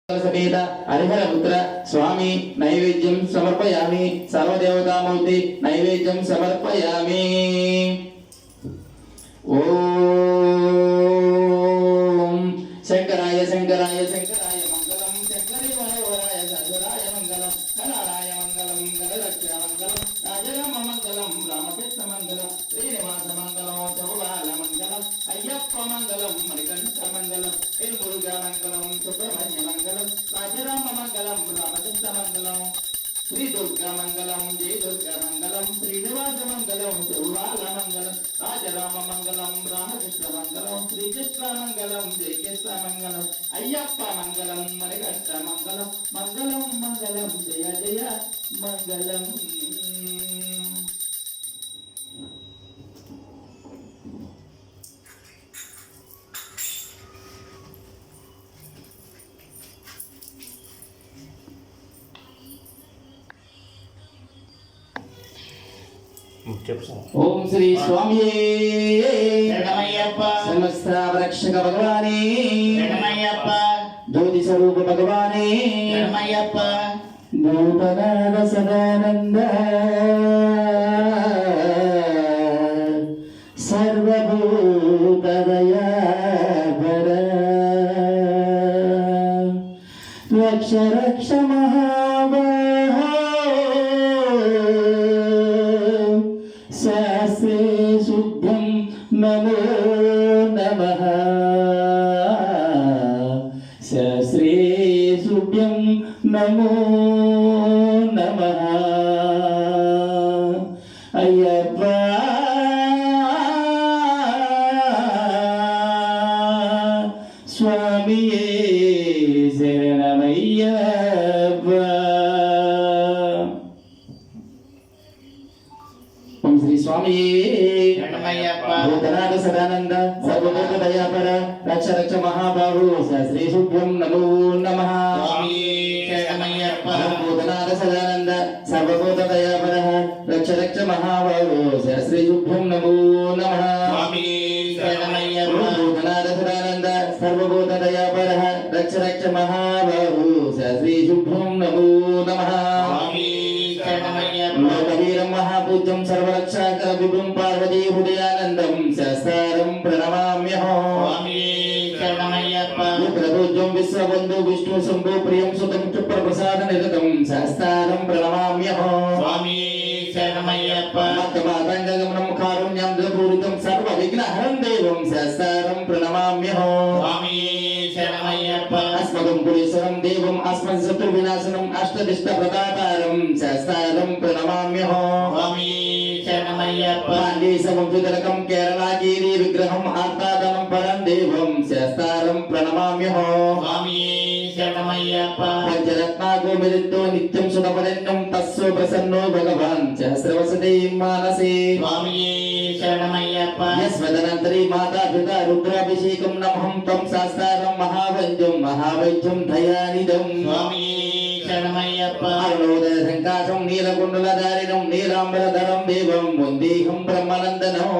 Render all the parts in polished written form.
समेत हरिहरपुत्र स्वामी नैवेद्यं समर्पयामि। सर्वदेवतामूर्ति नैवेद्यं समर्पयामि। ओम शंकराय शंकराय शंकराय मंगलम शंकरी मनोहराय सद्गुराय मंगलम कलाराय मंगलम गणरक्षण मंगलम राजराम मंगलम रामकृष्ण मंगलम श्रीनिवास मंगलम चौबाल मंगलम अय्यप्प मंगलम मणिकंठ मंगलम इलमुरुगा मंगलम सुब्रह्मण्य मंगलम राजराम मंगलम रामकृष्ण मंगलम श्री दुर्गा मंगलम जय दुर्गा मंगलम श्रीनिवास मंगलम चौबाल मंगलम राजराम मंगलम रामकृष्ण मंगलम श्री कृष्ण मंगलम जय कृष्ण मंगलम अय्यप्प मंगलम मणिकंठ मंगलम मंगलम मंगलम जय जय मंगलम। ओम श्री स्वामी समस्त रक्षक भगवाने ज्योति स्वरूप भगवाने भूतनाथ सदानंद सर्वभूत दयापर रक्ष रक्ष महाबाहो शास्त्रे शुद्धं नमो नमः शास्त्रे शुद्धं नमो नमः अय्यप्पा स्वामिये शरणमय्यप्पा। ओम श्री स्वामी भूतनाथ सदानंद सर्वभूत दयापर रक्ष रक्ष महाबाहु श्री शुभ्यं नमो नमः। भूतनाथ सदानंद सर्वभूत दयापर रक्ष रक्ष महाबाहु श्री शुभ्यं नमो नमः। भूतनाथ सदानंद सर्वभूत दयापर रक्ष रक्ष महाबाहु श्री शुभ्यं नमो नमः। लोकवीरं महापूज्यं सर्वरक्षाकर विभुं पार्वती हृदयानन्दं शास्त्रं प्रणमाम्यहं। प्रभुजं विश्वबन्धु विष्णु शंभु प्रियं सुतं चुप्रप्रसाद निरतं शास्त्रं प्रणमाम्यहं। मातंगगमनं कारुण्यं दपूरितं सर्वविघ्नहरं देवं शास्त्रं प्रणमाम्यहं। अस्मदं पुरेश्वरं देवं अस्मत् शत्रुविनाशनम् अष्टदिष्टप्रदातारं शास्त्रं प्रणमाम्यहं। पाण्डीसमुद्रकं केरलागिरि विग्रहं आर्तादनं परं देवं शास्त्रं प्रणमाम्यहं। पंचरत्नागोमिलितो नित्यं सुतपदन्नं तस्सो प्रसन्नो भगवान् सहस्रवसते मानसे। यस्मदनन्तरी माता पिता रुद्राभिषेकं नमहं तं शास्त्रं महावैद्यं महावैद्यं दयानिधं। अरुणोदय संकाशं नीलकुण्डलधारिणं नीलाम्बरधरं देवं वन्देहं ब्रह्मानन्दनं।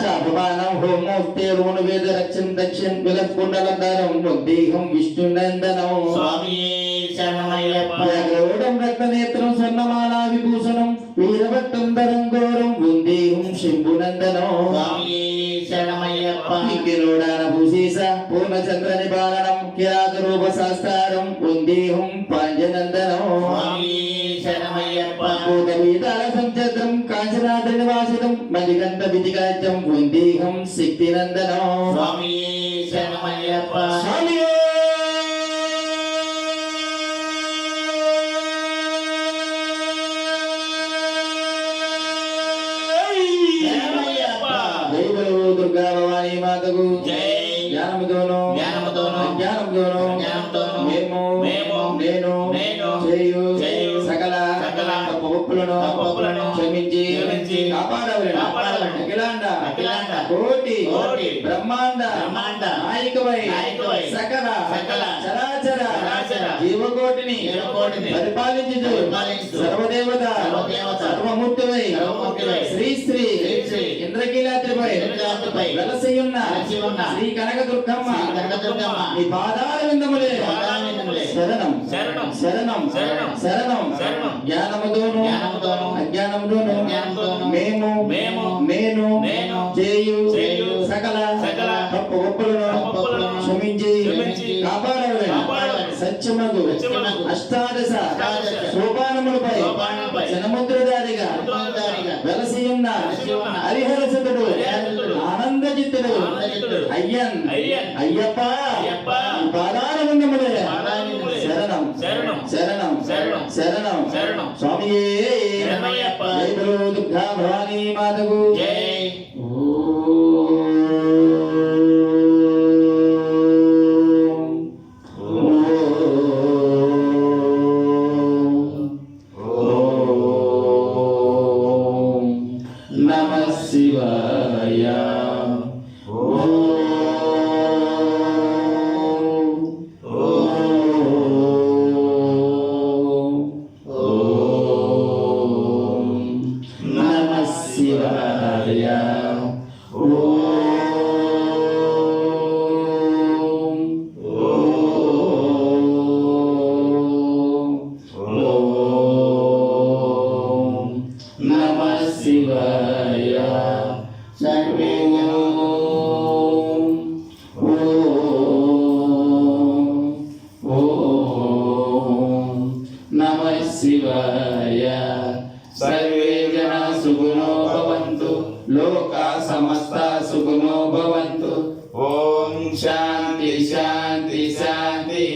चापमानं होमोस्तेरोण वेद रक्षं दक्षिण विलकुण्डलधरं वन्देहं विष्णुनन्दनं। व्याघ्रोढं रक्तनेत्रं स्वर्णमाला विभूषणं वीरभट्टं धरं घोरं वन्देहं शम्भुनन्दनं। भूषेश पूर्णचन्द्र निपालनं किरातरूप शास्त्रं वन्देहं पाञ्चनन्दनं। भूतभीतालसञ्चत्रं काञ्चनाद्रिनिवासितं मणिकण्ठ विधिकाज्यं वन्देहं शक्तिनन्दनं। दुर्गा भवानी माता को जय। ज्ञानम दोनो ज्ञानम दोनो मेमो नेनो చేయు సకల తప్పులను క్షమించి కాపాడవలెను। అఖిలాండ కోటి బ్రహ్మాండ నాయకవై సకల చరాచర జీవకోటిని పరిపాలించుచు సర్వదేవత సర్వమూర్తివై శ్రీ శ్రీ ఇంద్రకీలాద్రిపై వెలసియున్న శ్రీ కనకదుర్గమ్మ నీ పాదాల విందములే పాదారవిందములే శరణం శరణం శరణం శరణం శరణం శరణం జ్ఞానముతోను అజ్ఞానముతోను మేము నేను చేయు సకల తప్పు ఒప్పులను క్షమించి కాపాడవలెను సత్యమగు అష్టాదశ సోపానములపై జనముద్రధారిగా వెలసి ఉన్న హరిహరసుతుడు ఆనందచిత్తుడు అయ్యన్ అయ్యప్ప పాదారవిందములే శరణం శరణం శరణం స్వామియే జై బలో దుర్గా భవానీ మాతకు నమః శివాయ నమః శివాయ నమః శివాయ సర్వే నమః శివాయ సర్వే జనా సుఖినో భవంతు లోకా సమస్తా సుఖినో భవంతు ఓం శాంతి శాంతి శాంతి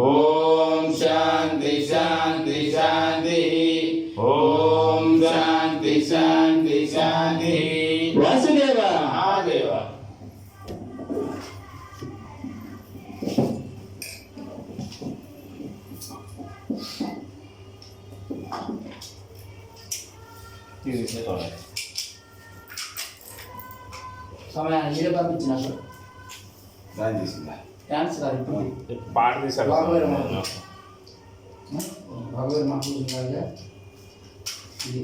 ఓం శాంతి శాంతి శాంతి ఓం శాంతి శాంతి శాంతి వాసుదేవ మహాదేవ సమయాన్ని మీరే పంపించిన అసలు దాని చేసిందా డాన్స్ కాదు ఇప్పుడు పాట తీసాడు బాగోరు మాకు ఇది